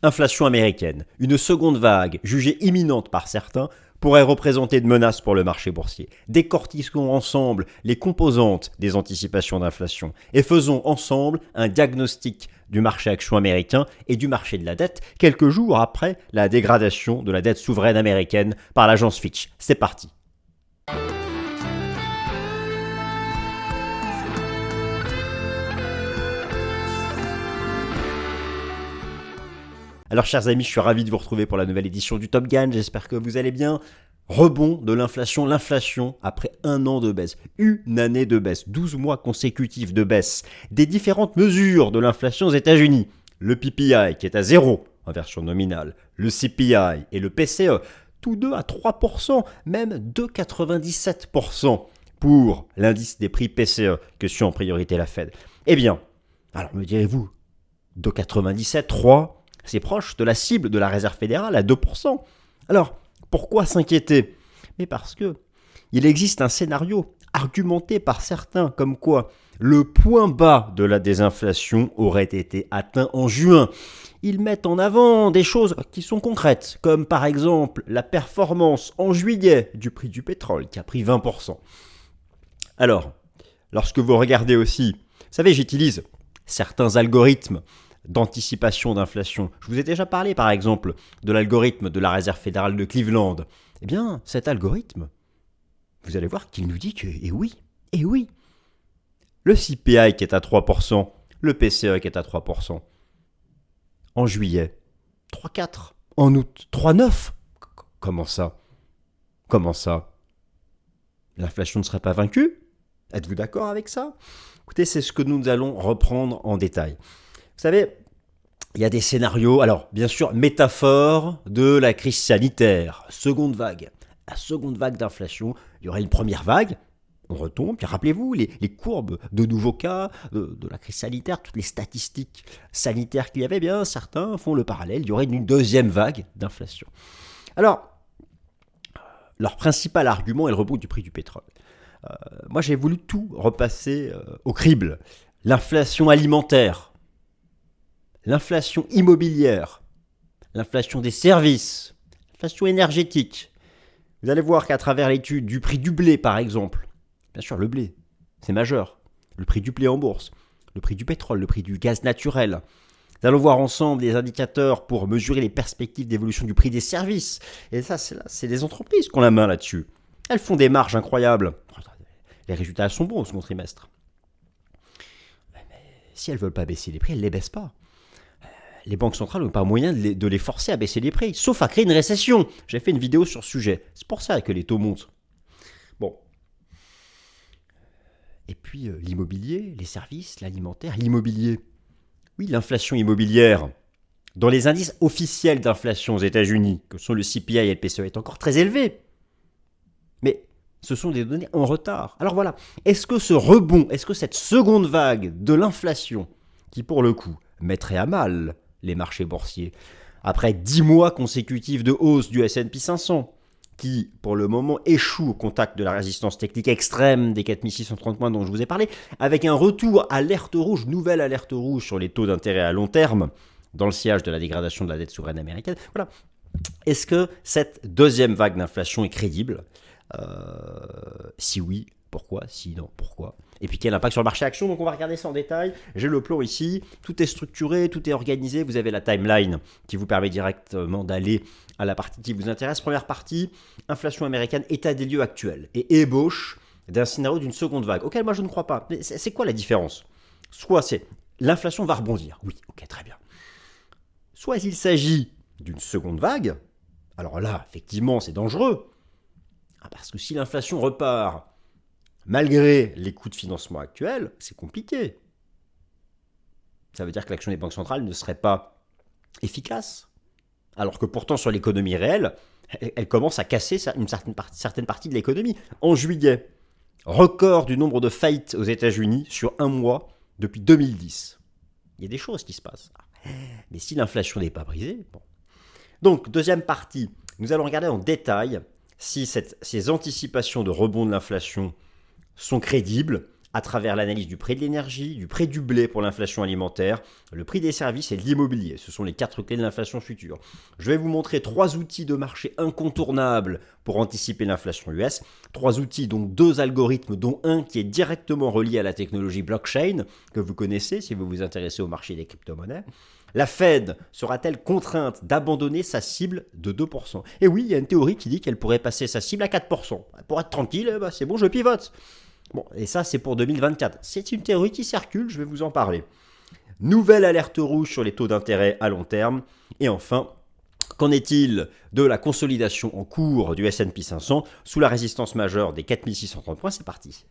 Inflation américaine, une seconde vague, jugée imminente par certains, pourrait représenter une menace pour le marché boursier. Décortiquons ensemble les composantes des anticipations d'inflation et faisons ensemble un diagnostic du marché action américain et du marché de la dette quelques jours après la dégradation de la dette souveraine américaine par l'agence Fitch. C'est parti. Alors chers amis, je suis ravi de vous retrouver pour la nouvelle édition du Top Gun, j'espère que vous allez bien. Rebond de l'inflation après un an de baisse, une année de baisse, 12 mois consécutifs de baisse, des différentes mesures de l'inflation aux États-Unis. Le PPI qui est à 0 en version nominale, le CPI et le PCE, tous deux à 3%, même 2,97% pour l'indice des prix PCE que suit en priorité la Fed. Eh bien, alors me direz-vous, 2,97, 3, c'est proche de la cible de la Réserve fédérale à 2%. Alors, pourquoi s'inquiéter ? Mais parce que il existe un scénario argumenté par certains comme quoi le point bas de la désinflation aurait été atteint en juin. Ils mettent en avant des choses qui sont concrètes, comme par exemple la performance en juillet du prix du pétrole qui a pris 20%. Alors, lorsque vous regardez aussi, vous savez, j'utilise certains algorithmes d'anticipation d'inflation. Je vous ai déjà parlé, par exemple, de l'algorithme de la Réserve fédérale de Cleveland. Eh bien, cet algorithme, vous allez voir qu'il nous dit que, eh oui, le CPI qui est à 3%, le PCE qui est à 3%, en juillet, 3,4, en août, 3,9. Comment ça ? L'inflation ne serait pas vaincue ? Êtes-vous d'accord avec ça ? Écoutez, c'est ce que nous allons reprendre en détail. Vous savez, il y a des scénarios, alors bien sûr, métaphore de la crise sanitaire, seconde vague. La seconde vague d'inflation, il y aurait une première vague, on retombe, puis rappelez-vous les courbes de nouveaux cas, de la crise sanitaire, toutes les statistiques sanitaires qu'il y avait, bien certains font le parallèle, il y aurait une deuxième vague d'inflation. Alors, leur principal argument est le rebond du prix du pétrole. Moi, j'ai voulu tout repasser au crible. L'inflation alimentaire, l'inflation immobilière, l'inflation des services, l'inflation énergétique. Vous allez voir qu'à travers l'étude du prix du blé, par exemple, bien sûr, le blé, c'est majeur. Le prix du blé en bourse, le prix du pétrole, le prix du gaz naturel. Nous allons voir ensemble des indicateurs pour mesurer les perspectives d'évolution du prix des services. Et ça, c'est les entreprises qui ont la main là-dessus. Elles font des marges incroyables. Les résultats sont bons au second trimestre. Mais si elles ne veulent pas baisser les prix, elles ne les baissent pas. Les banques centrales n'ont pas moyen de les forcer à baisser les prix, sauf à créer une récession. J'ai fait une vidéo sur ce sujet. C'est pour ça que les taux montent. Bon. Et puis l'immobilier, les services, l'alimentaire, l'immobilier. Oui, l'inflation immobilière, dans les indices officiels d'inflation aux États-Unis, que sont le CPI et le PCE, est encore très élevée. Mais ce sont des données en retard. Alors voilà, est-ce que ce rebond, est-ce que cette seconde vague de l'inflation, qui pour le coup mettrait à mal les marchés boursiers, après 10 mois consécutifs de hausse du S&P 500, qui pour le moment échoue au contact de la résistance technique extrême des 4630 points dont je vous ai parlé, avec un retour alerte rouge, nouvelle alerte rouge sur les taux d'intérêt à long terme, dans le sillage de la dégradation de la dette souveraine américaine. Voilà. Est-ce que cette deuxième vague d'inflation est crédible ? Si oui, pourquoi ? Si non, pourquoi ? Et puis quel impact sur le marché action ? Donc on va regarder ça en détail. J'ai le plan ici, tout est structuré, tout est organisé. Vous avez la timeline qui vous permet directement d'aller à la partie qui vous intéresse. Première partie, inflation américaine, état des lieux actuel et ébauche d'un scénario d'une seconde vague, auquel moi je ne crois pas. Mais c'est quoi la différence ? Soit c'est l'inflation va rebondir, oui, ok, très bien. Soit il s'agit d'une seconde vague, alors là, effectivement, c'est dangereux. Parce que si l'inflation repart, malgré les coûts de financement actuels, c'est compliqué. Ça veut dire que l'action des banques centrales ne serait pas efficace. Alors que pourtant, sur l'économie réelle, elle commence à casser une certaine partie de l'économie. En juillet, record du nombre de faillites aux États-Unis sur un mois depuis 2010. Il y a des choses qui se passent. Mais si l'inflation n'est pas brisée, bon. Donc, deuxième partie, nous allons regarder en détail si ces anticipations de rebond de l'inflation sont crédibles à travers l'analyse du prix de l'énergie, du prix du blé pour l'inflation alimentaire, le prix des services et de l'immobilier. Ce sont les 4 clés de l'inflation future. Je vais vous montrer 3 outils de marché incontournables pour anticiper l'inflation US. 3 outils, donc 2 algorithmes, dont un qui est directement relié à la technologie blockchain, que vous connaissez si vous vous intéressez au marché des crypto-monnaies. La Fed sera-t-elle contrainte d'abandonner sa cible de 2%? Et oui, il y a une théorie qui dit qu'elle pourrait passer sa cible à 4%. Pour être tranquille, c'est bon, je pivote. Bon, et ça, c'est pour 2024. C'est une théorie qui circule, je vais vous en parler. Nouvelle alerte rouge sur les taux d'intérêt à long terme. Et enfin, qu'en est-il de la consolidation en cours du S&P 500 sous la résistance majeure des 4630 points? C'est parti.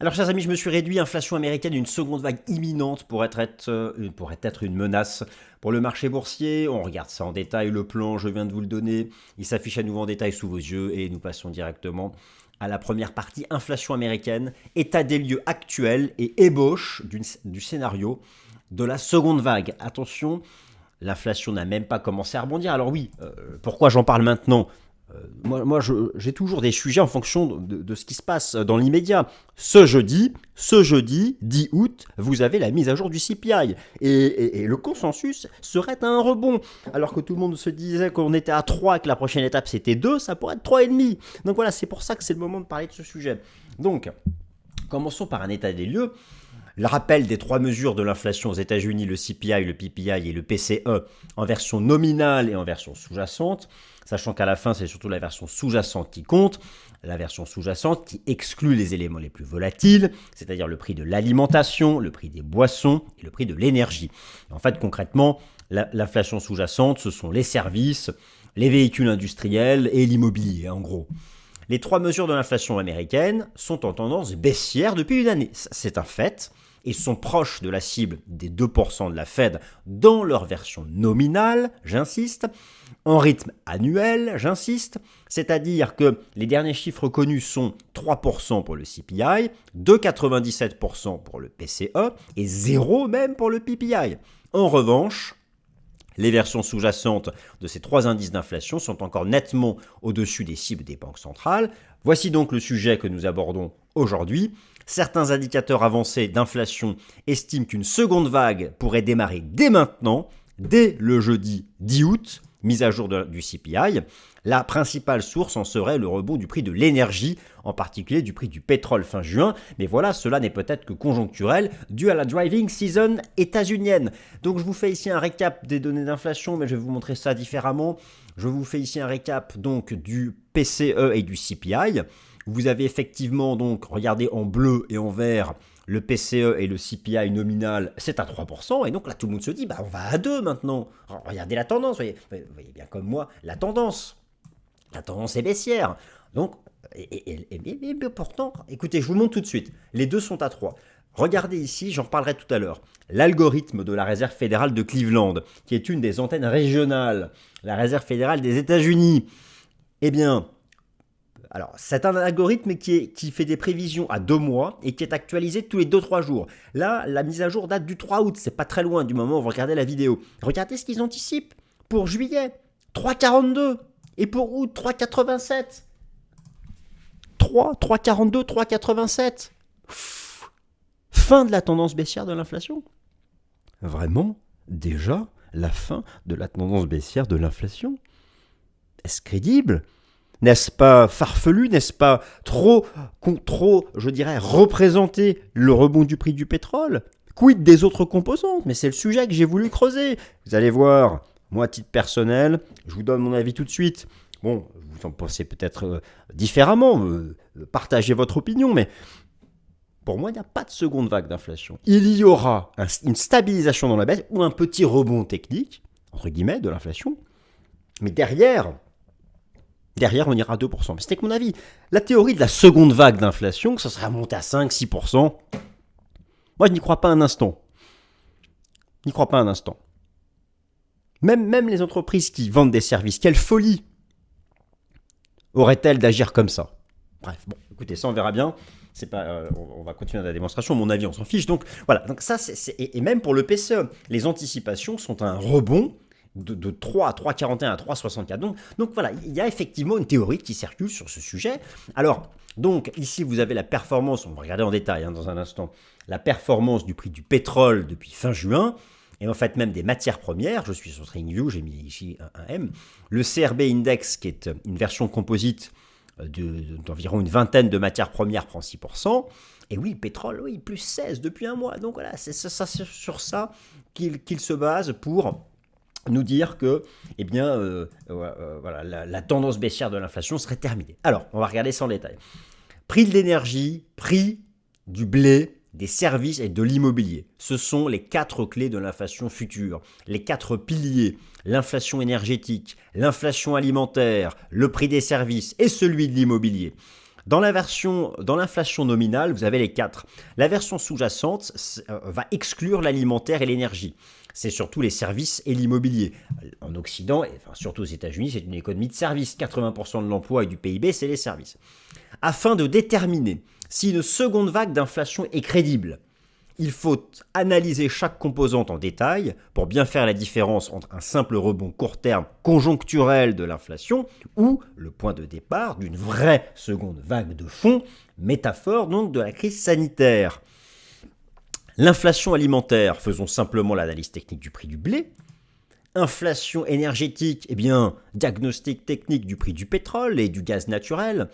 Alors, chers amis, je me suis réduit. Inflation américaine, une seconde vague imminente pourrait être une menace pour le marché boursier. On regarde ça en détail. Le plan, je viens de vous le donner. Il s'affiche à nouveau en détail sous vos yeux et nous passons directement à la première partie, inflation américaine, état des lieux actuel et ébauche du scénario de la seconde vague. Attention, l'inflation n'a même pas commencé à rebondir. Alors oui, pourquoi j'en parle maintenant ? Moi j'ai toujours des sujets en fonction de ce qui se passe dans l'immédiat. Ce jeudi 10 août, vous avez la mise à jour du CPI. Et le consensus serait à un rebond. Alors que tout le monde se disait qu'on était à 3 et que la prochaine étape c'était 2, ça pourrait être 3,5. Donc voilà, c'est pour ça que c'est le moment de parler de ce sujet. Donc, commençons par un état des lieux. Le rappel des 3 mesures de l'inflation aux États-Unis, le CPI, le PPI et le PCE, en version nominale et en version sous-jacente, sachant qu'à la fin, c'est surtout la version sous-jacente qui compte, la version sous-jacente qui exclut les éléments les plus volatiles, c'est-à-dire le prix de l'alimentation, le prix des boissons et le prix de l'énergie. En fait, concrètement, l'inflation sous-jacente, ce sont les services, les véhicules industriels et l'immobilier, en gros. Les 3 mesures de l'inflation américaine sont en tendance baissière depuis une année. C'est un fait. Et sont proches de la cible des 2% de la Fed dans leur version nominale, j'insiste, en rythme annuel, j'insiste, c'est-à-dire que les derniers chiffres connus sont 3% pour le CPI, 2,97% pour le PCE et 0 même pour le PPI. En revanche, les versions sous-jacentes de ces 3 indices d'inflation sont encore nettement au-dessus des cibles des banques centrales. Voici donc le sujet que nous abordons aujourd'hui. Certains indicateurs avancés d'inflation estiment qu'une seconde vague pourrait démarrer dès maintenant, dès le jeudi 10 août, mise à jour du CPI. La principale source en serait le rebond du prix de l'énergie, en particulier du prix du pétrole fin juin. Mais voilà, cela n'est peut-être que conjoncturel, dû à la driving season états-unienne. Donc je vous fais ici un récap des données d'inflation, mais je vais vous montrer ça différemment. Je vous fais ici un récap donc du PCE et du CPI. Vous avez effectivement donc, regardez en bleu et en vert, le PCE et le CPI nominal, c'est à 3%. Et donc là, tout le monde se dit, on va à 2 maintenant. Alors, regardez la tendance, vous voyez bien comme moi, la tendance est baissière. Donc, mais pourtant, écoutez, je vous montre tout de suite. Les deux sont à 3. Regardez ici, j'en reparlerai tout à l'heure, l'algorithme de la Réserve fédérale de Cleveland, qui est une des antennes régionales, la Réserve fédérale des États-Unis. Eh bien, alors, c'est un algorithme qui fait des prévisions à 2 mois et qui est actualisé tous les 2-3 jours. Là, la mise à jour date du 3 août, c'est pas très loin du moment où vous regardez la vidéo. Regardez ce qu'ils anticipent. Pour juillet, 3,42. Et pour août, 3,87. 3,42, 3,87. Fin de la tendance baissière de l'inflation. Vraiment, déjà, la fin de la tendance baissière de l'inflation? Est-ce crédible ? N'est-ce pas farfelu? N'est-ce pas trop, je dirais, représenter le rebond du prix du pétrole? Quid des autres composantes? Mais c'est le sujet que j'ai voulu creuser. Vous allez voir, moi, à titre personnel, je vous donne mon avis tout de suite. Bon, vous en pensez peut-être différemment, partagez votre opinion, mais pour moi, il n'y a pas de seconde vague d'inflation. Il y aura une stabilisation dans la baisse ou un petit rebond technique, entre guillemets, de l'inflation. Mais derrière, on ira à 2%. Mais c'était que mon avis. La théorie de la seconde vague d'inflation, que ça sera monté à 5-6%, moi, je n'y crois pas un instant. Même les entreprises qui vendent des services, quelle folie auraient-elles d'agir comme ça? Bref, bon, écoutez, ça, on verra bien. C'est pas, on va continuer la démonstration. Mon avis, on s'en fiche. Donc, voilà. Donc ça, et même pour le PCE, les anticipations sont un rebond de 3 à 3,41 à 3,64. Donc voilà, il y a effectivement une théorie qui circule sur ce sujet. Alors, donc ici vous avez la performance, on va regarder en détail dans un instant, la performance du prix du pétrole depuis fin juin, et en fait même des matières premières. Je suis sur TradingView, j'ai mis ici un M. Le CRB Index, qui est une version composite d'environ une vingtaine de matières premières, prend 6%. Et oui, le pétrole, oui, plus 16 depuis un mois. Donc voilà, c'est sur ça qu'il se base pour nous dire que eh bien, voilà, la tendance baissière de l'inflation serait terminée. Alors, on va regarder ça en détail. Prix de l'énergie, prix du blé, des services et de l'immobilier. Ce sont les 4 clés de l'inflation future, les 4 piliers. L'inflation énergétique, l'inflation alimentaire, le prix des services et celui de l'immobilier. Dans l'inflation nominale, vous avez les 4. La version sous-jacente va exclure l'alimentaire et l'énergie. C'est surtout les services et l'immobilier. En Occident, et enfin, surtout aux États-Unis, c'est une économie de services. 80% de l'emploi et du PIB, c'est les services. Afin de déterminer si une seconde vague d'inflation est crédible, il faut analyser chaque composante en détail pour bien faire la différence entre un simple rebond court terme conjoncturel de l'inflation ou le point de départ d'une vraie seconde vague de fond, métaphore donc de la crise sanitaire. L'inflation alimentaire, faisons simplement l'analyse technique du prix du blé. Inflation énergétique, eh bien, diagnostic technique du prix du pétrole et du gaz naturel.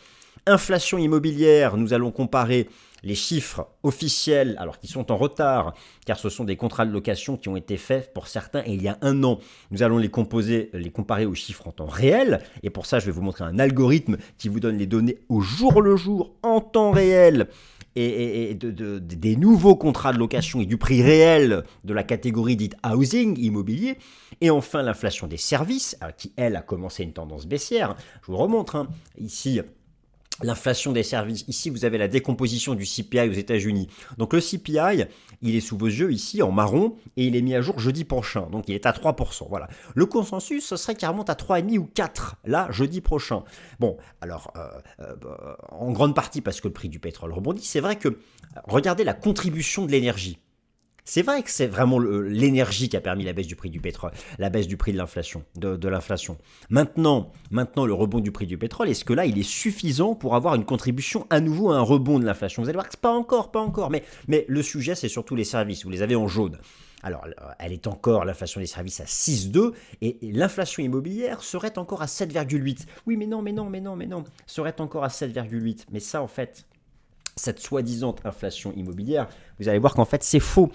Inflation immobilière, nous allons comparer les chiffres officiels, alors qui sont en retard, car ce sont des contrats de location qui ont été faits pour certains il y a un an. Nous allons les comparer aux chiffres en temps réel, et pour ça je vais vous montrer un algorithme qui vous donne les données au jour le jour, en temps réel, et des nouveaux contrats de location et du prix réel de la catégorie dite housing, immobilier. Et enfin l'inflation des services, qui elle a commencé une tendance baissière. Je vous remontre ici. L'inflation des services, ici vous avez la décomposition du CPI aux États-Unis. Donc le CPI, il est sous vos yeux ici en marron et il est mis à jour jeudi prochain. Donc il est à 3%. Voilà. Le consensus, ce serait qu'il remonte à 3,5 ou 4 là jeudi prochain. Bon, alors en grande partie parce que le prix du pétrole rebondit. C'est vrai que regardez la contribution de l'énergie. C'est vrai que c'est vraiment l'énergie qui a permis la baisse du prix du pétrole, la baisse du prix de l'inflation, de l'inflation. Maintenant, le rebond du prix du pétrole, est-ce que là, il est suffisant pour avoir une contribution à nouveau à un rebond de l'inflation? Vous allez voir que c'est pas encore. Mais le sujet, c'est surtout les services. Vous les avez en jaune. Alors, elle est encore, l'inflation des services, à 6,2 et l'inflation immobilière serait encore à 7,8. Oui, mais non, serait encore à 7,8. Mais ça, en fait, cette soi-disant inflation immobilière, vous allez voir qu'en fait c'est faux.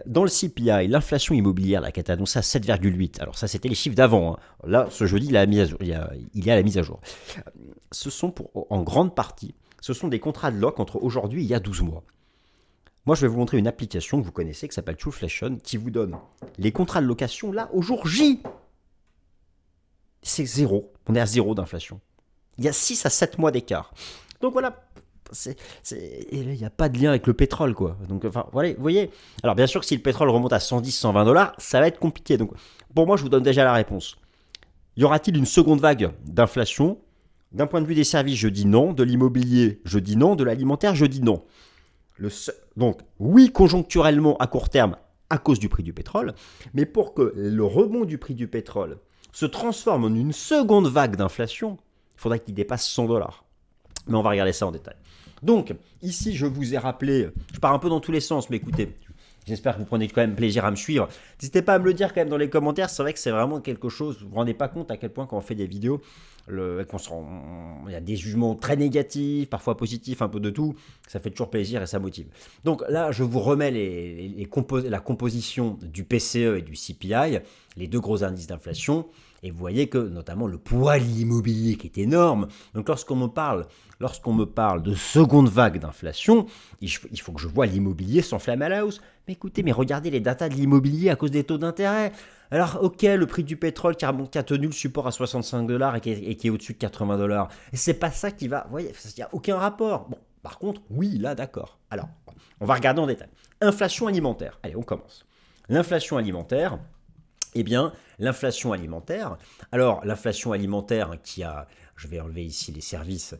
Dans le CPI, l'inflation immobilière là, qui est annoncée à 7,8, alors ça c'était les chiffres d'avant, là ce jeudi il est à la mise à jour. Ce sont en grande partie, ce sont des contrats de loc entre aujourd'hui et il y a 12 mois. Moi je vais vous montrer une application que vous connaissez qui s'appelle Trueflation qui vous donne les contrats de location là au jour J. C'est zéro, on est à zéro d'inflation. Il y a 6 à 7 mois d'écart. Donc voilà. Et là, il n'y a pas de lien avec le pétrole, quoi. Donc, enfin, voilà, vous voyez. Alors, bien sûr que si le pétrole remonte à 110, 120 dollars, ça va être compliqué. Donc, pour moi, je vous donne déjà la réponse. Y aura-t-il une seconde vague d'inflation? D'un point de vue des services, je dis non. De l'immobilier, je dis non. De l'alimentaire, je dis non. Donc, oui, conjoncturellement, à court terme, à cause du prix du pétrole. Mais pour que le rebond du prix du pétrole se transforme en une seconde vague d'inflation, il faudrait qu'il dépasse 100 dollars. Mais on va regarder ça en détail. Donc, ici, je vous ai rappelé, je pars un peu dans tous les sens, mais écoutez, j'espère que vous prenez quand même plaisir à me suivre. N'hésitez pas à me le dire quand même dans les commentaires, c'est vrai que c'est vraiment quelque chose, vous ne vous rendez pas compte à quel point quand on fait des vidéos, il y a des jugements très négatifs, parfois positifs, un peu de tout, ça fait toujours plaisir et ça motive. Donc là, je vous remets la composition du PCE et du CPI, les deux gros indices d'inflation. Et vous voyez que notamment le poids de l'immobilier qui est énorme. Donc lorsqu'on me parle de seconde vague d'inflation, il faut que je vois l'immobilier s'enflammer à la hausse. Mais écoutez, regardez les datas de l'immobilier à cause des taux d'intérêt. Alors ok, le prix du pétrole qui a tenu le support à 65 dollars et qui est au-dessus de 80 dollars. Et c'est pas ça qui va... Vous voyez, il n'y a aucun rapport. Bon, par contre, oui, là d'accord. Alors, on va regarder en détail. Inflation alimentaire. Allez, on commence. L'inflation alimentaire... Eh bien, l'inflation alimentaire, alors l'inflation alimentaire qui a, je vais enlever ici les services,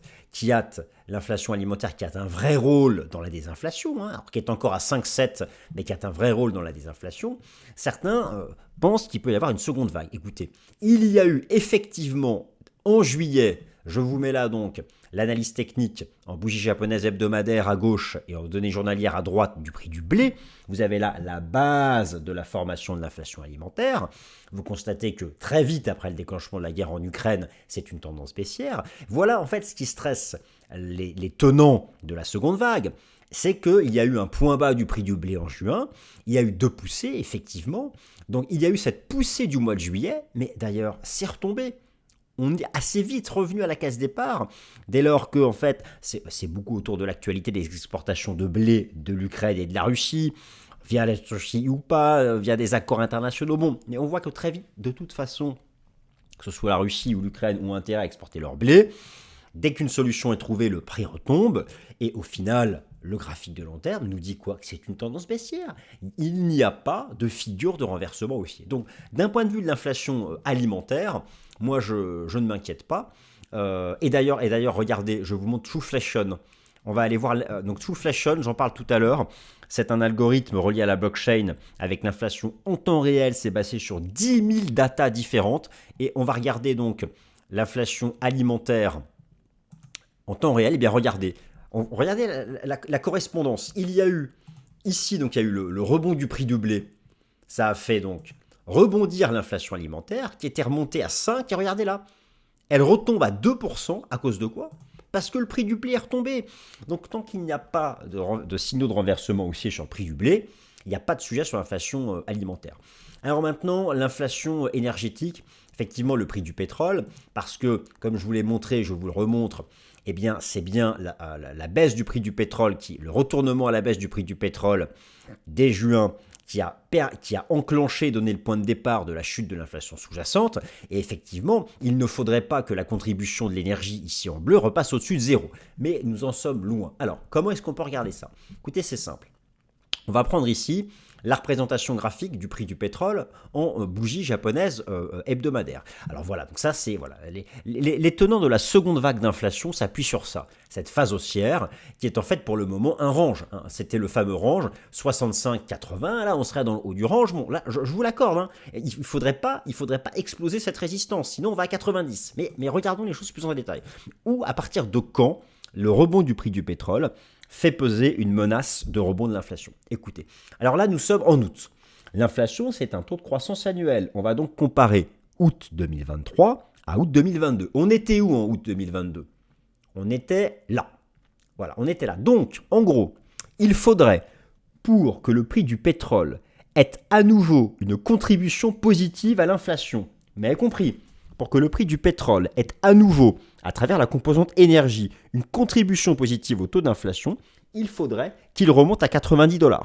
l'inflation alimentaire qui a un vrai rôle dans la désinflation, alors qui est encore à 5,7, mais qui a un vrai rôle dans la désinflation, certains pensent qu'il peut y avoir une seconde vague. Écoutez, il y a eu effectivement en juillet, je vous mets là donc l'analyse technique en bougie japonaise hebdomadaire à gauche et en données journalières à droite du prix du blé. Vous avez là la base de la formation de l'inflation alimentaire. Vous constatez que très vite après le déclenchement de la guerre en Ukraine, c'est une tendance baissière. Voilà en fait ce qui stresse les tenants de la seconde vague. C'est qu'il y a eu un point bas du prix du blé en juin, il y a eu 2 poussées, effectivement. Donc il y a eu cette poussée du mois de juillet, mais d'ailleurs c'est retombé. On est assez vite revenu à la case départ, dès lors que, en fait, c'est beaucoup autour de l'actualité des exportations de blé de l'Ukraine et de la Russie, via la Russie ou pas, via des accords internationaux. Bon, mais on voit que très vite, de toute façon, que ce soit la Russie ou l'Ukraine ont intérêt à exporter leur blé. Dès qu'une solution est trouvée, le prix retombe, et au final, le graphique de long terme nous dit quoi? Que c'est une tendance baissière. Il n'y a pas de figure de renversement haussier. Donc, d'un point de vue de l'inflation alimentaire, moi, je ne m'inquiète pas. Et d'ailleurs, regardez, je vous montre Trueflation. On va aller voir. Donc, Trueflation, j'en parle tout à l'heure. C'est un algorithme relié à la blockchain avec l'inflation en temps réel. C'est basé sur 10 000 datas différentes. Et on va regarder donc l'inflation alimentaire en temps réel. Eh bien, regardez. Regardez la correspondance. Il y a eu ici, donc il y a eu le rebond du prix du blé. Ça a fait donc rebondir l'inflation alimentaire qui était remontée à 5, et regardez là, elle retombe à 2%, à cause de quoi? Parce que le prix du blé est retombé. Donc tant qu'il n'y a pas de signaux de renversement haussier sur le prix du blé, il n'y a pas de sujet sur l'inflation alimentaire. Alors maintenant, l'inflation énergétique, effectivement le prix du pétrole, parce que comme je vous l'ai montré, je vous le remontre, eh bien c'est bien la baisse du prix du pétrole, le retournement à la baisse du prix du pétrole dès juin, qui a enclenché, donné le point de départ de la chute de l'inflation sous-jacente. Et effectivement, il ne faudrait pas que la contribution de l'énergie ici en bleu repasse au-dessus de zéro. Mais nous en sommes loin. Alors, comment est-ce qu'on peut regarder ça? Écoutez, c'est simple. On va prendre ici la représentation graphique du prix du pétrole en bougie japonaise hebdomadaire. Alors voilà, donc ça c'est voilà, les tenants de la seconde vague d'inflation s'appuient sur ça, cette phase haussière qui est en fait pour le moment un range. C'était le fameux range 65-80, là on serait dans le haut du range. Bon là je vous l'accorde, il faudrait pas exploser cette résistance, sinon on va à 90. Mais regardons les choses plus en détail. Ou à partir de quand le rebond du prix du pétrole fait peser une menace de rebond de l'inflation. Écoutez, alors là nous sommes en août. L'inflation, c'est un taux de croissance annuel. On va donc comparer août 2023 à août 2022. On était où en août 2022? On était là. Voilà, on était là. Donc, en gros, il faudrait, pour que le prix du pétrole ait à nouveau une contribution positive à l'inflation, mais avez compris, pour que le prix du pétrole ait à nouveau, à travers la composante énergie, une contribution positive au taux d'inflation, il faudrait qu'il remonte à 90 $.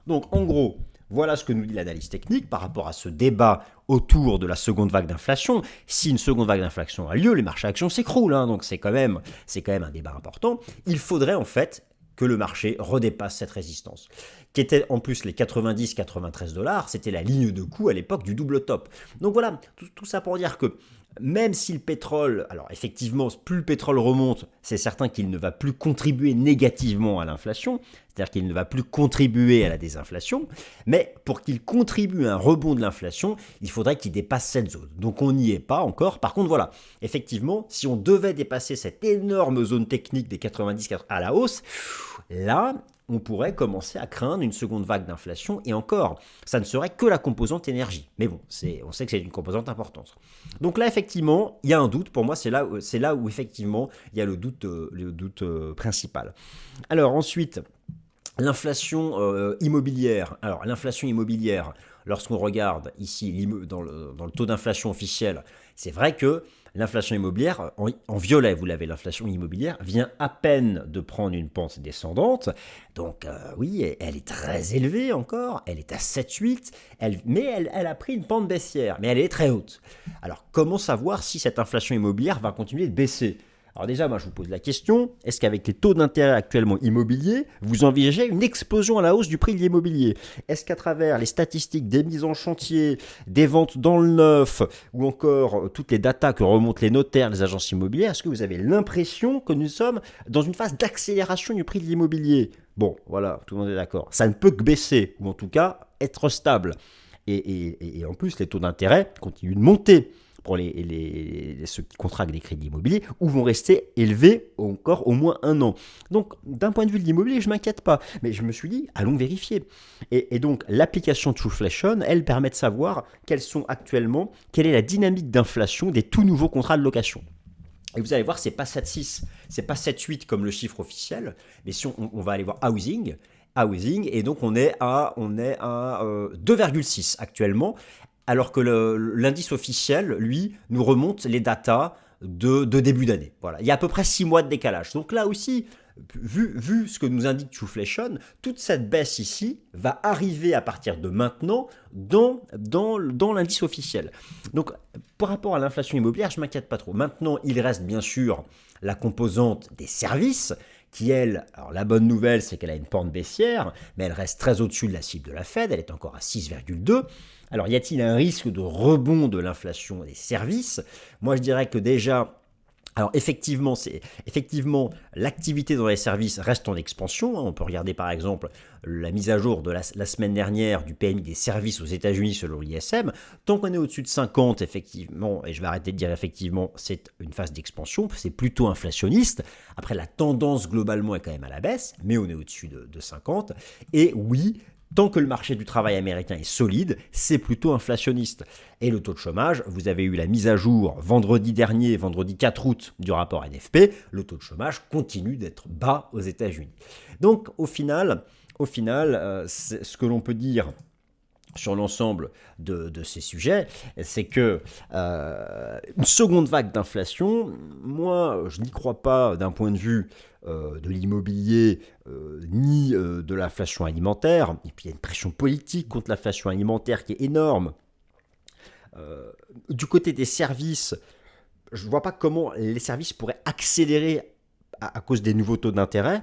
Donc en gros, voilà ce que nous dit l'analyse technique par rapport à ce débat autour de la seconde vague d'inflation. Si une seconde vague d'inflation a lieu, les marchés actions s'écroulent, donc c'est quand même un débat important. Il faudrait en fait que le marché redépasse cette résistance, qui était en plus les 90-93 $, c'était la ligne de coût à l'époque du double top. Donc voilà, tout ça pour dire que même si le pétrole, alors effectivement, plus le pétrole remonte, c'est certain qu'il ne va plus contribuer négativement à l'inflation, c'est-à-dire qu'il ne va plus contribuer à la désinflation, mais pour qu'il contribue à un rebond de l'inflation, il faudrait qu'il dépasse cette zone. Donc on n'y est pas encore. Par contre, voilà, effectivement, si on devait dépasser cette énorme zone technique des 90 à la hausse, là, on pourrait commencer à craindre une seconde vague d'inflation, et encore, ça ne serait que la composante énergie. Mais bon, on sait que c'est une composante importante. Donc là, effectivement, il y a un doute. Pour moi, c'est là où effectivement, il y a le doute principal. Alors ensuite, l'inflation immobilière. Alors l'inflation immobilière, lorsqu'on regarde ici dans le taux d'inflation officiel, c'est vrai que l'inflation immobilière, en violet, vous l'avez, l'inflation immobilière vient à peine de prendre une pente descendante. Donc oui, elle est très élevée encore, elle est à 7-8, mais elle a pris une pente baissière, mais elle est très haute. Alors comment savoir si cette inflation immobilière va continuer de baisser? Alors déjà, moi je vous pose la question, est-ce qu'avec les taux d'intérêt actuellement immobiliers, vous envisagez une explosion à la hausse du prix de l'immobilier? Est-ce qu'à travers les statistiques des mises en chantier, des ventes dans le neuf, ou encore toutes les datas que remontent les notaires, les agences immobilières, est-ce que vous avez l'impression que nous sommes dans une phase d'accélération du prix de l'immobilier? Bon, voilà, tout le monde est d'accord. Ça ne peut que baisser, ou en tout cas être stable. Et en plus, les taux d'intérêt continuent de monter pour ceux qui contractent des crédits immobiliers, ou vont rester élevés encore au moins un an. Donc, d'un point de vue de l'immobilier, je ne m'inquiète pas. Mais je me suis dit, allons vérifier. Et donc, l'application Trueflation, elle permet de savoir quelle est la dynamique d'inflation des tout nouveaux contrats de location. Et vous allez voir, c'est pas 7,6, c'est pas 7,8 comme le chiffre officiel, mais si on va aller voir housing, et donc on est à 2,6 actuellement, alors que l'indice officiel, lui, nous remonte les datas de début d'année. Voilà. Il y a à peu près 6 mois de décalage. Donc là aussi, vu ce que nous indique Trueflation, toute cette baisse ici va arriver à partir de maintenant dans l'indice officiel. Donc, par rapport à l'inflation immobilière, je ne m'inquiète pas trop. Maintenant, il reste bien sûr la composante des services, qui elle, alors la bonne nouvelle, c'est qu'elle a une pente baissière, mais elle reste très au-dessus de la cible de la Fed, elle est encore à 6,2. Alors, y a-t-il un risque de rebond de l'inflation des services? Moi, je dirais que déjà, alors effectivement, l'activité dans les services reste en expansion. On peut regarder par exemple la mise à jour de la semaine dernière du PMI des services aux États-Unis selon l'ISM. Tant qu'on est au-dessus de 50, effectivement, et je vais arrêter de dire effectivement, c'est une phase d'expansion, c'est plutôt inflationniste. Après, la tendance globalement est quand même à la baisse, mais on est au-dessus de 50. Et oui, tant que le marché du travail américain est solide, c'est plutôt inflationniste. Et le taux de chômage, vous avez eu la mise à jour vendredi dernier, vendredi 4 août du rapport NFP, le taux de chômage continue d'être bas aux États-Unis. Donc au final, ce que l'on peut dire sur l'ensemble de ces sujets, c'est que une seconde vague d'inflation, moi, je n'y crois pas d'un point de vue de l'immobilier ni de l'inflation alimentaire. Et puis il y a une pression politique contre l'inflation alimentaire qui est énorme. Du côté des services, je ne vois pas comment les services pourraient accélérer à cause des nouveaux taux d'intérêt.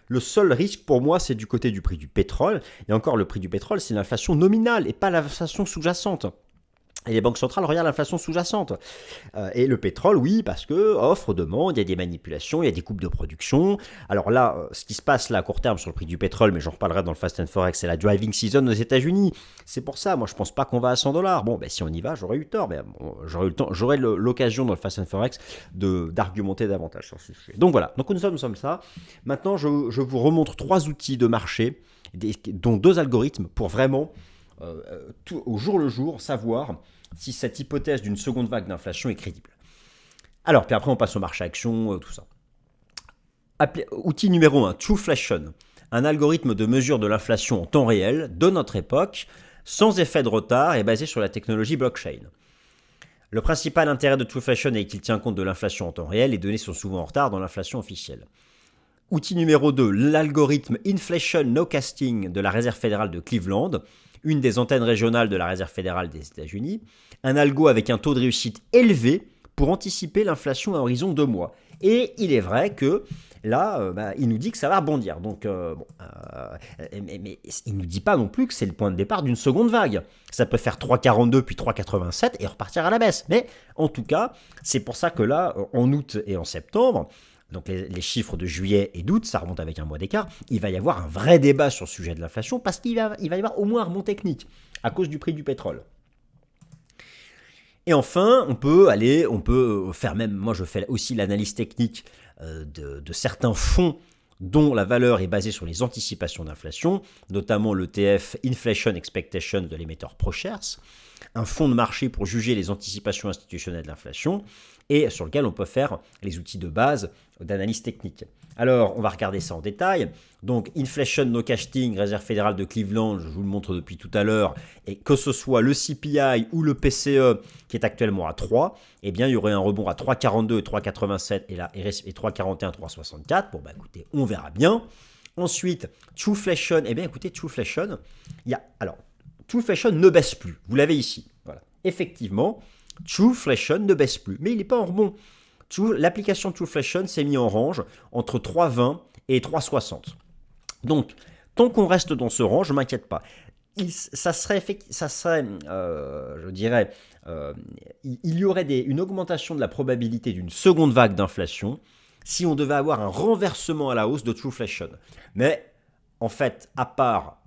Le seul risque pour moi, c'est du côté du prix du pétrole. Et encore, le prix du pétrole, c'est l'inflation nominale et pas l'inflation sous-jacente. Et les banques centrales regardent l'inflation sous-jacente. Et le pétrole, oui, parce que offre, demande, il y a des manipulations, il y a des coupes de production. Alors là, ce qui se passe là à court terme sur le prix du pétrole, mais j'en reparlerai dans le Fast and Forex, c'est la driving season aux États-Unis. C'est pour ça, moi je pense pas qu'on va à 100 $. Bon, ben si on y va, j'aurais eu tort, mais bon, j'aurais l'occasion dans le Fast and Forex d'argumenter davantage sur ce sujet. Donc voilà, donc nous sommes ça. Maintenant, je vous remontre 3 outils de marché, dont 2 algorithmes pour vraiment au jour le jour, savoir si cette hypothèse d'une seconde vague d'inflation est crédible. Alors, puis après on passe au marché action, tout ça. Outil numéro 1, Trueflation, un algorithme de mesure de l'inflation en temps réel de notre époque, sans effet de retard et basé sur la technologie blockchain. Le principal intérêt de Trueflation est qu'il tient compte de l'inflation en temps réel, les données sont souvent en retard dans l'inflation officielle. Outil numéro 2, l'algorithme Inflation Nowcasting de la Réserve fédérale de Cleveland, une des antennes régionales de la Réserve fédérale des États-Unis, un algo avec un taux de réussite élevé pour anticiper l'inflation à horizon 2 mois. Et il est vrai que là, il nous dit que ça va rebondir. Donc, mais il ne nous dit pas non plus que c'est le point de départ d'une seconde vague. Ça peut faire 3,42 puis 3,87 et repartir à la baisse. Mais en tout cas, c'est pour ça que là, en août et en septembre, donc les chiffres de juillet et d'août, ça remonte avec un mois d'écart, il va y avoir un vrai débat sur le sujet de l'inflation parce qu'il va y avoir au moins un rebond technique à cause du prix du pétrole. Et enfin, on peut faire même, moi je fais aussi l'analyse technique de certains fonds dont la valeur est basée sur les anticipations d'inflation, notamment l'ETF Inflation Expectation de l'émetteur ProShares, un fonds de marché pour juger les anticipations institutionnelles de l'inflation, et sur lequel on peut faire les outils de base d'analyse technique. Alors, on va regarder ça en détail. Donc, Inflation Nowcasting, Réserve fédérale de Cleveland, je vous le montre depuis tout à l'heure, et que ce soit le CPI ou le PCE qui est actuellement à 3, eh bien, il y aurait un rebond à 3,42 et 3,87 et 3,41, 3,64. Bon, bah écoutez, on verra bien. Ensuite, Trueflation, eh bien, écoutez, Trueflation ne baisse plus. Vous l'avez ici. Voilà. Effectivement, Trueflation ne baisse plus, mais il n'est pas en rebond. l'application Trueflation s'est mise en range entre 3,20 et 3,60. Donc, tant qu'on reste dans ce range, je ne m'inquiète pas. Je dirais, il y aurait une augmentation de la probabilité d'une seconde vague d'inflation si on devait avoir un renversement à la hausse de Trueflation. Mais en fait, à part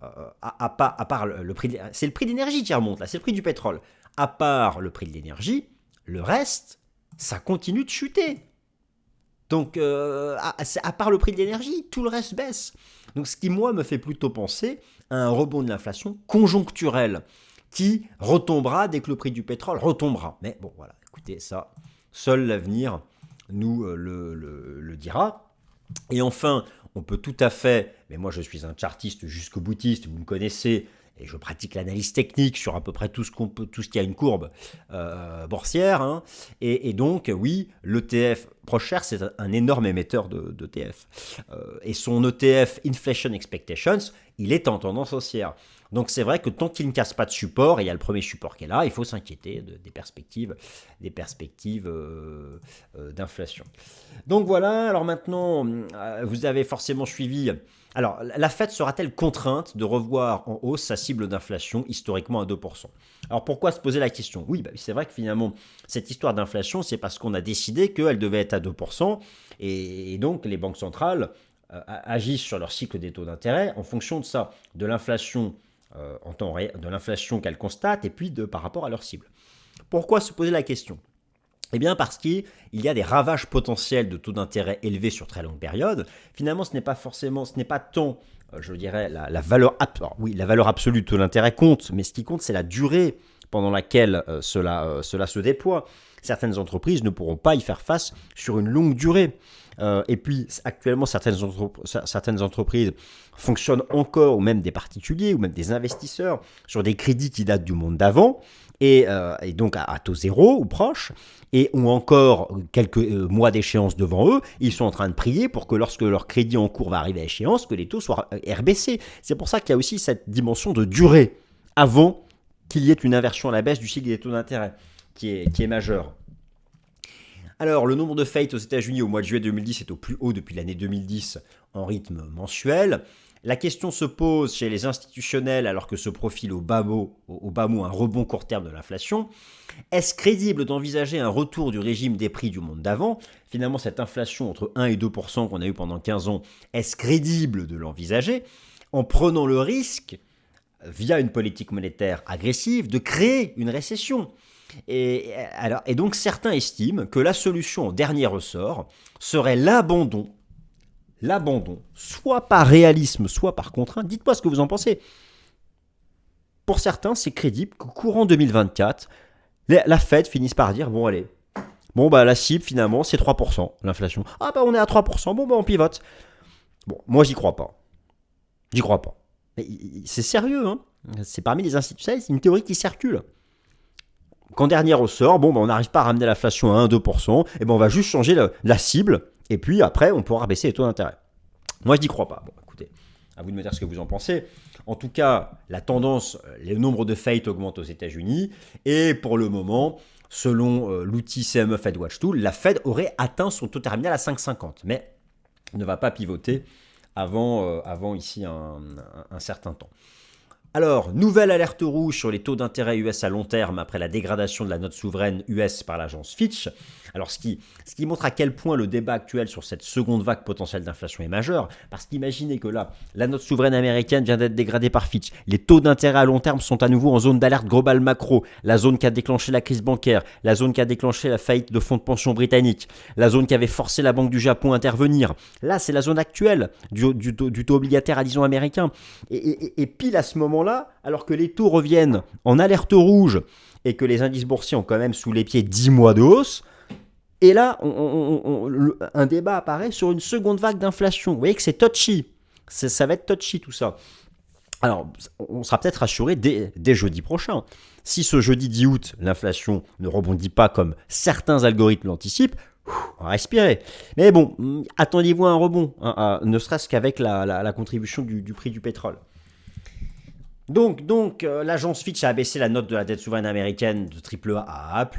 le prix, c'est le prix de l'énergie qui remonte là, c'est le prix du pétrole. À part le prix de l'énergie, le reste, ça continue de chuter. Donc, à part le prix de l'énergie, tout le reste baisse. Donc, ce qui, moi, me fait plutôt penser à un rebond de l'inflation conjoncturel qui retombera dès que le prix du pétrole retombera. Mais bon, voilà, écoutez, ça, seul l'avenir nous le dira. Et enfin, on peut tout à fait, mais moi je suis un chartiste jusqu'au boutiste, vous me connaissez, et je pratique l'analyse technique sur à peu près tout ce qui a une courbe boursière. Hein. Et donc, oui, l'ETF ProShares, c'est un énorme émetteur d'ETF. Et son ETF Inflation Expectations, il est en tendance haussière. Donc c'est vrai que tant qu'il ne casse pas de support, et il y a le premier support qui est là, il faut s'inquiéter des perspectives d'inflation. Donc voilà, alors maintenant, vous avez forcément suivi. Alors, la Fed sera-t-elle contrainte de revoir en hausse sa cible d'inflation historiquement à 2%? Alors, pourquoi se poser la question? Oui, c'est vrai que finalement, cette histoire d'inflation, c'est parce qu'on a décidé qu'elle devait être à 2%, et donc les banques centrales agissent sur leur cycle des taux d'intérêt en fonction de ça, de l'inflation en temps réel, de l'inflation qu'elles constatent, et puis par rapport à leur cible. Pourquoi se poser la question? Eh bien parce qu'il y a des ravages potentiels de taux d'intérêt élevés sur très longue période. Finalement, ce n'est pas tant, je dirais, la valeur absolue de taux d'intérêt compte, mais ce qui compte, c'est la durée pendant laquelle cela se déploie. Certaines entreprises ne pourront pas y faire face sur une longue durée. Et puis, actuellement, certaines entreprises fonctionnent encore, ou même des particuliers, ou même des investisseurs, sur des crédits qui datent du monde d'avant, et donc à taux zéro ou proche, et ont encore quelques mois d'échéance devant eux. Ils sont en train de prier pour que lorsque leur crédit en cours va arriver à échéance, que les taux soient RBC. C'est pour ça qu'il y a aussi cette dimension de durée avant qu'il y ait une inversion à la baisse du cycle des taux d'intérêt qui est majeure. Alors, le nombre de faillites aux États-Unis au mois de juillet 2010 est au plus haut depuis l'année 2010 en rythme mensuel. La question se pose chez les institutionnels alors que se profile au bas mot un rebond court terme de l'inflation. Est-ce crédible d'envisager un retour du régime des prix du monde d'avant? Finalement, cette inflation entre 1 et 2% qu'on a eu pendant 15 ans, est-ce crédible de l'envisager en prenant le risque, via une politique monétaire agressive, de créer une récession? Et donc certains estiment que la solution en dernier ressort serait l'abandon, soit par réalisme, soit par contrainte. Dites-moi ce que vous en pensez. Pour certains, c'est crédible que courant 2024, la Fed finisse par dire, bon allez, la cible finalement c'est 3%, l'inflation. Ah on est à 3%, on pivote. Bon, moi j'y crois pas. Mais c'est sérieux, hein. C'est parmi les institutions, c'est une théorie qui circule. Qu'en dernier ressort, on n'arrive pas à ramener l'inflation à 1-2%, et on va juste changer la cible, et puis après, on pourra baisser les taux d'intérêt. Moi, je n'y crois pas. Bon, écoutez, à vous de me dire ce que vous en pensez. En tout cas, la tendance, le nombre de faillites augmente aux États-Unis, et pour le moment, selon l'outil CME Fed Watch Tool, la Fed aurait atteint son taux terminal à 5,50, mais ne va pas pivoter avant ici un certain temps. Alors, nouvelle alerte rouge sur les taux d'intérêt US à long terme après la dégradation de la note souveraine US par l'agence Fitch. Alors, ce qui montre à quel point le débat actuel sur cette seconde vague potentielle d'inflation est majeur, parce qu'imaginez que là, la note souveraine américaine vient d'être dégradée par Fitch. Les taux d'intérêt à long terme sont à nouveau en zone d'alerte globale macro, la zone qui a déclenché la crise bancaire, la zone qui a déclenché la faillite de fonds de pension britanniques, la zone qui avait forcé la Banque du Japon à intervenir. Là, c'est la zone actuelle du taux obligataire à 10 ans américain. Et pile à ce moment-là, alors que les taux reviennent en alerte rouge et que les indices boursiers ont quand même sous les pieds 10 mois de hausse, et là, un débat apparaît sur une seconde vague d'inflation. Vous voyez que c'est touchy. Ça va être touchy tout ça. Alors, on sera peut-être rassuré dès jeudi prochain. Si ce jeudi 10 août, l'inflation ne rebondit pas comme certains algorithmes l'anticipent, on va respirer. Mais bon, attendez-vous à un rebond, ne serait-ce qu'avec la contribution du prix du pétrole. Donc l'agence Fitch a abaissé la note de la dette souveraine américaine de AAA à A+.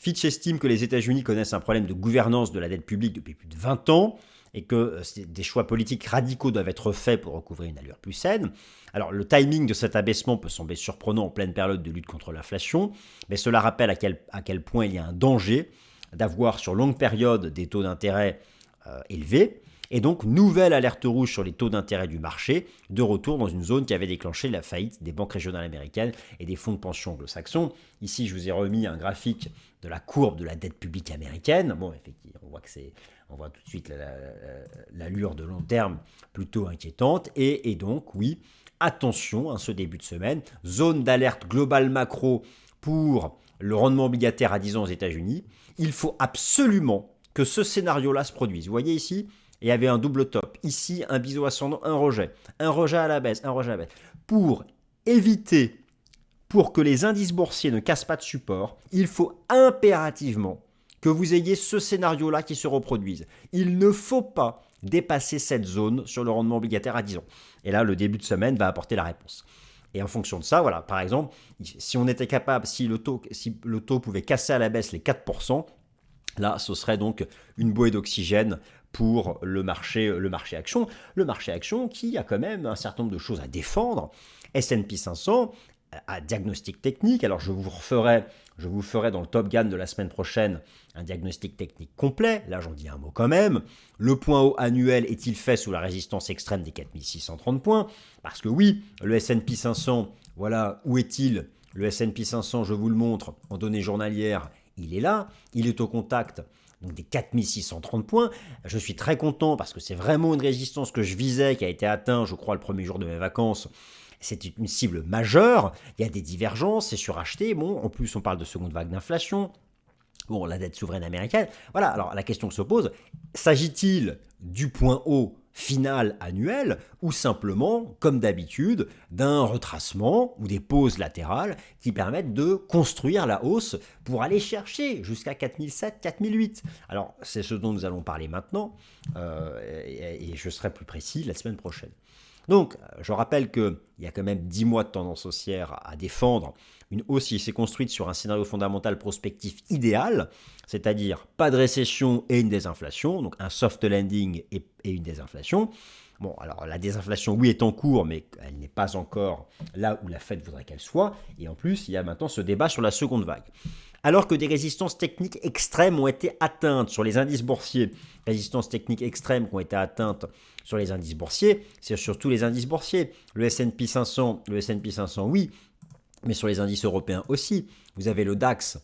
Fitch estime que les États-Unis connaissent un problème de gouvernance de la dette publique depuis plus de 20 ans et que des choix politiques radicaux doivent être faits pour recouvrer une allure plus saine. Alors, le timing de cet abaissement peut sembler surprenant en pleine période de lutte contre l'inflation, mais cela rappelle à quel point il y a un danger d'avoir sur longue période des taux d'intérêt élevés. Et donc, nouvelle alerte rouge sur les taux d'intérêt du marché, de retour dans une zone qui avait déclenché la faillite des banques régionales américaines et des fonds de pension anglo-saxons. Ici, je vous ai remis un graphique de la courbe de la dette publique américaine. Bon, effectivement, on voit tout de suite l'allure de long terme plutôt inquiétante. Et donc, oui, attention, ce début de semaine, zone d'alerte globale macro pour le rendement obligataire à 10 ans aux États-Unis. Il faut absolument que ce scénario-là se produise. Vous voyez ici, il y avait un double top. Ici, un biseau ascendant, un rejet à la baisse, un rejet à la baisse. Pour que les indices boursiers ne cassent pas de support, il faut impérativement que vous ayez ce scénario-là qui se reproduise. Il ne faut pas dépasser cette zone sur le rendement obligataire à 10 ans. Et là, le début de semaine va apporter la réponse. Et en fonction de ça, voilà, par exemple, si on était capable, si le taux pouvait casser à la baisse les 4%, là, ce serait donc une bouée d'oxygène pour le marché action. Le marché action qui a quand même un certain nombre de choses à défendre. S&P 500 à diagnostic technique. Alors, je vous ferai dans le Top Gun de la semaine prochaine un diagnostic technique complet. Là, j'en dis un mot quand même. Le point haut annuel est-il fait sous la résistance extrême des 4630 points? Parce que oui, le S&P 500, voilà, où est-il? Le S&P 500, je vous le montre, en données journalières, il est là. Il est au contact donc des 4630 points. Je suis très content parce que c'est vraiment une résistance que je visais, qui a été atteinte, je crois, le premier jour de mes vacances. C'est une cible majeure, il y a des divergences, c'est suracheté. Bon, en plus, on parle de seconde vague d'inflation. Bon, la dette souveraine américaine. Voilà, alors la question se pose, s'agit-il du point haut final annuel ou simplement, comme d'habitude, d'un retracement ou des pauses latérales qui permettent de construire la hausse pour aller chercher jusqu'à 4007, 4008. Alors, c'est ce dont nous allons parler maintenant et je serai plus précis la semaine prochaine. Donc, je rappelle qu'il y a quand même 10 mois de tendance haussière à défendre. Une hausse qui s'est construite sur un scénario fondamental prospectif idéal, c'est-à-dire pas de récession et une désinflation, donc un soft landing et une désinflation. Bon, alors la désinflation, oui, est en cours, mais elle n'est pas encore là où la Fed voudrait qu'elle soit. Et en plus, il y a maintenant ce débat sur la seconde vague. Alors que des résistances techniques extrêmes ont été atteintes sur les indices boursiers, résistances techniques extrêmes qui ont été atteintes sur les indices boursiers, c'est surtout les indices boursiers. Le S&P 500, oui, mais sur les indices européens aussi. Vous avez le DAX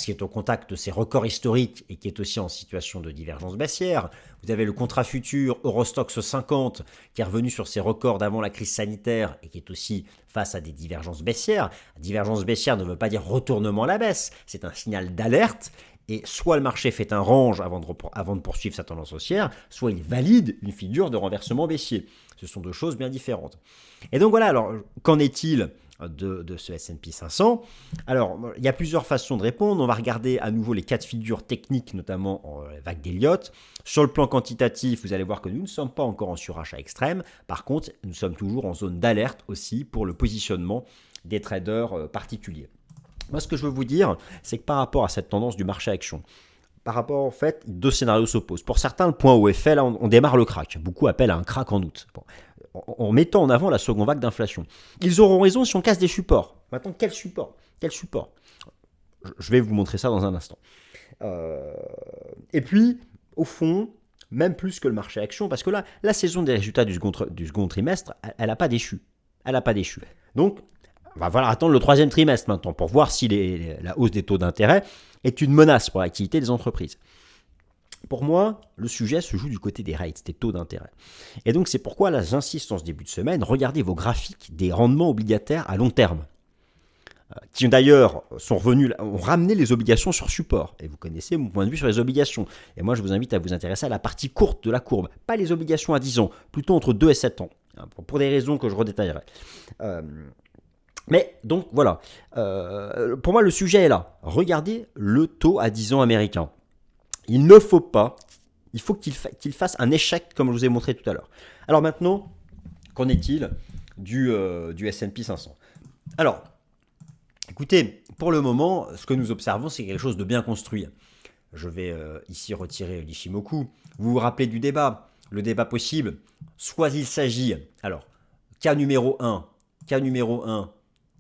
qui est au contact de ses records historiques et qui est aussi en situation de divergence baissière. Vous avez le contrat futur Eurostoxx 50 qui est revenu sur ses records d'avant la crise sanitaire et qui est aussi face à des divergences baissières. Divergence baissière ne veut pas dire retournement à la baisse, c'est un signal d'alerte. Et soit le marché fait un range avant de poursuivre sa tendance haussière, soit il valide une figure de renversement baissier. Ce sont deux choses bien différentes. Et donc voilà, alors qu'en est-il de ce S&P 500? Alors, il y a plusieurs façons de répondre. On va regarder à nouveau les cas de figure techniques, notamment en vague d'Elliott. Sur le plan quantitatif, vous allez voir que nous ne sommes pas encore en surachat extrême. Par contre, nous sommes toujours en zone d'alerte aussi pour le positionnement des traders particuliers. Moi, ce que je veux vous dire, c'est que par rapport à cette tendance du marché action, par rapport, en fait, deux scénarios s'opposent. Pour certains, le point où est fait, là, on démarre le crack. Beaucoup appellent à un crack en août. Bon, en mettant en avant la seconde vague d'inflation. Ils auront raison si on casse des supports. Maintenant, quel support? Je vais vous montrer ça dans un instant. Et puis, au fond, même plus que le marché action, parce que là, la saison des résultats du second trimestre, elle n'a pas déchu. Donc, on va falloir attendre le troisième trimestre maintenant pour voir si la hausse des taux d'intérêt est une menace pour l'activité des entreprises. Pour moi, le sujet se joue du côté des rates, des taux d'intérêt. Et donc, c'est pourquoi, là, j'insiste en ce début de semaine, regardez vos graphiques des rendements obligataires à long terme, qui d'ailleurs ont ramené les obligations sur support. Et vous connaissez mon point de vue sur les obligations. Et moi, je vous invite à vous intéresser à la partie courte de la courbe, pas les obligations à 10 ans, plutôt entre 2 et 7 ans, pour des raisons que je redétaillerai. Mais donc, voilà. Pour moi, le sujet est là. Regardez le taux à 10 ans américain. Il faut qu'il fasse un échec, comme je vous ai montré tout à l'heure. Alors maintenant, qu'en est-il du S&P 500? Alors, Écoutez, pour le moment, ce que nous observons, c'est quelque chose de bien construit. Je vais ici retirer l'Ishimoku. Vous vous rappelez du débat, le débat possible. Soit il s'agit, alors, cas numéro un,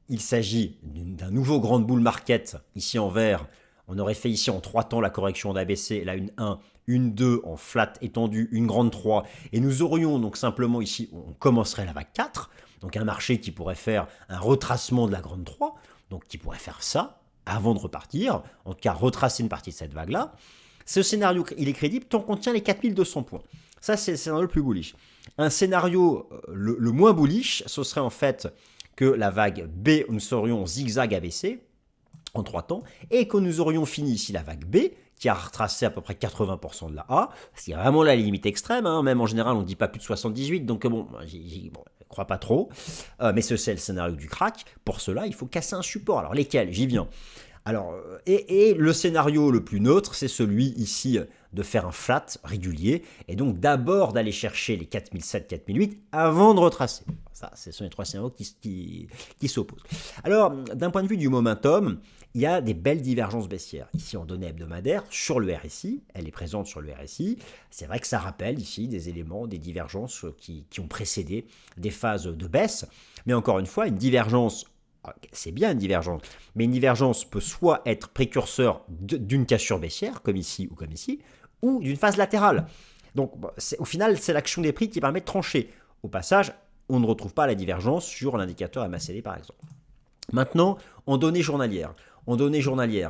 il s'agit d'un nouveau grand bull market, ici en vert. On aurait fait ici en 3 temps la correction d'ABC, là une 1, une 2 en flat étendue, une grande 3. Et nous aurions donc simplement ici, on commencerait la vague 4, donc un marché qui pourrait faire un retracement de la grande 3, donc qui pourrait faire ça avant de repartir, en tout cas retracer une partie de cette vague-là. Ce scénario, il est crédible tant qu'on tient les 4200 points. Ça, c'est le scénario le plus bullish. Un scénario le moins bullish, ce serait en fait que la vague B, nous serions en zigzag ABC en 3 temps, et que nous aurions fini ici la vague B, qui a retracé à peu près 80% de la A, c'est vraiment la limite extrême, hein. Même en général on ne dit pas plus de 78, donc bon, je ne crois pas trop, mais c'est le scénario du crack. Pour cela, il faut casser un support. Alors lesquels? J'y viens. Alors, et le scénario le plus neutre, c'est celui ici de faire un flat régulier, et donc d'abord d'aller chercher les 4007, 4008 avant de retracer. Ça, ce sont les 3 scénarios qui s'opposent. Alors, d'un point de vue du momentum, il y a des belles divergences baissières. Ici, en données hebdomadaires, sur le RSI, elle est présente sur le RSI. C'est vrai que ça rappelle ici des éléments, des divergences qui ont précédé des phases de baisse. Mais encore une fois, une divergence, c'est bien une divergence, mais une divergence peut soit être précurseur d'une cassure baissière, comme ici, ou d'une phase latérale. Donc, au final, c'est l'action des prix qui permet de trancher. Au passage, on ne retrouve pas la divergence sur l'indicateur MACD, par exemple. Maintenant, en données journalières.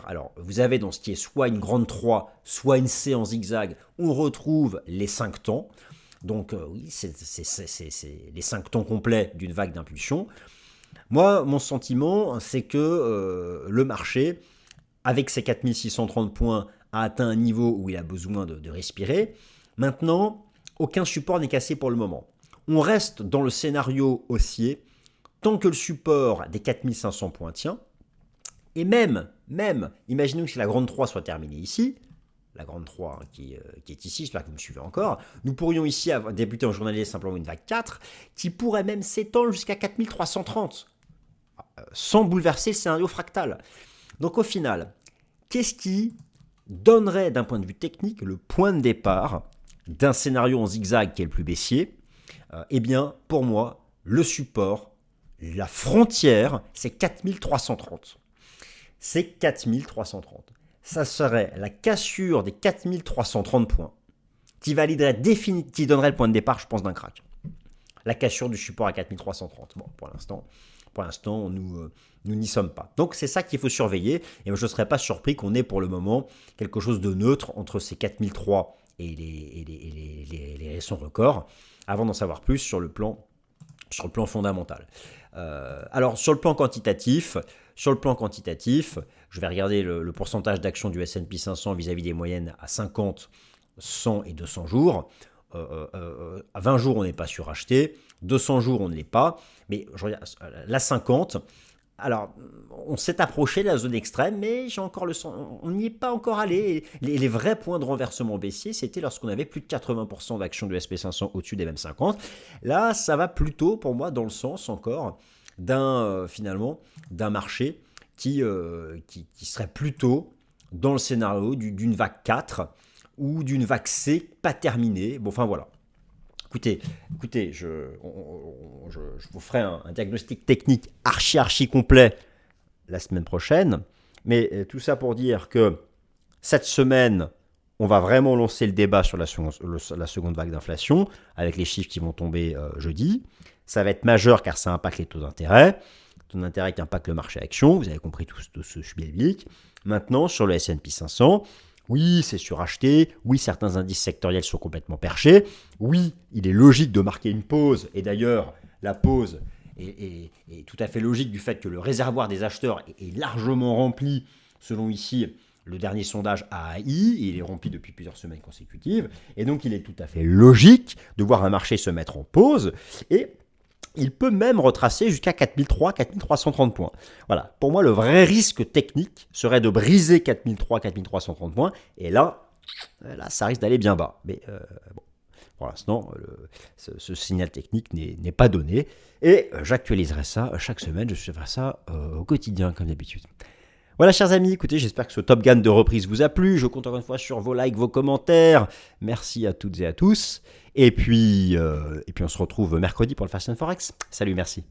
Alors, vous avez dans ce qui est soit une grande 3, soit une C en zigzag, on retrouve les 5 temps. Donc, oui, c'est les 5 temps complets d'une vague d'impulsion. Moi, mon sentiment, c'est que le marché, avec ses 4630 points, a atteint un niveau où il a besoin de respirer. Maintenant, aucun support n'est cassé pour le moment. On reste dans le scénario haussier tant que le support des 4500 points tient. Et même, imaginons que la grande 3 soit terminée ici, la grande 3 qui est ici, j'espère que vous me suivez encore, nous pourrions ici débuter en journalier simplement une vague 4 qui pourrait même s'étendre jusqu'à 4330 sans bouleverser le scénario fractal. Donc au final, qu'est-ce qui donnerait d'un point de vue technique le point de départ d'un scénario en zigzag qui est le plus baissier? Eh bien, pour moi, le support, la frontière, c'est 4330. C'est 4330. Ça serait la cassure des 4330 points qui validerait qui donnerait le point de départ, je pense, d'un crack. La cassure du support à 4330. Bon, pour l'instant, nous n'y sommes pas. Donc, c'est ça qu'il faut surveiller. Et moi, je ne serais pas surpris qu'on ait pour le moment quelque chose de neutre entre ces 4003 et les récents records, avant d'en savoir plus sur le plan fondamental. Alors, sur le plan quantitatif, je vais regarder le pourcentage d'action du S&P 500 vis-à-vis des moyennes à 50, 100 et 200 jours. À 20 jours, on n'est pas suracheté. 200 jours, on ne l'est pas. Mais je regarde, la 50, alors, on s'est approché de la zone extrême, mais j'ai encore le sens, on n'y est pas encore allé. Les vrais points de renversement baissier, c'était lorsqu'on avait plus de 80% d'actions du SP500 au-dessus des mêmes 50. Là, ça va plutôt, pour moi, dans le sens encore finalement d'un marché qui serait plutôt dans le scénario d'une vague 4 ou d'une vague C pas terminée. Bon, enfin voilà. Écoutez, je vous ferai un diagnostic technique archi complet la semaine prochaine. Mais tout ça pour dire que cette semaine, on va vraiment lancer le débat sur la seconde vague d'inflation avec les chiffres qui vont tomber jeudi. Ça va être majeur car ça impacte les taux d'intérêt. Taux d'intérêt qui impacte le marché action. Vous avez compris tout ce schmilblick. Maintenant, sur le S&P 500, oui, c'est suracheté. Oui, certains indices sectoriels sont complètement perchés. Oui, il est logique de marquer une pause. Et d'ailleurs, la pause est tout à fait logique du fait que le réservoir des acheteurs est largement rempli, selon ici le dernier sondage AAI. Il est rempli depuis plusieurs semaines consécutives. Et donc, il est tout à fait logique de voir un marché se mettre en pause. Et il peut même retracer jusqu'à 4330 points. Voilà. Pour moi, le vrai risque technique serait de briser 4330 points. Et là, ça risque d'aller bien bas. Mais bon, Pour l'instant, ce signal technique n'est pas donné. Et j'actualiserai ça chaque semaine, je suivrai ça au quotidien, comme d'habitude. Voilà, chers amis, écoutez, j'espère que ce Top Gun de reprise vous a plu. Je compte encore une fois sur vos likes, vos commentaires. Merci à toutes et à tous. Et puis on se retrouve mercredi pour le Fast and Forex. Salut, merci.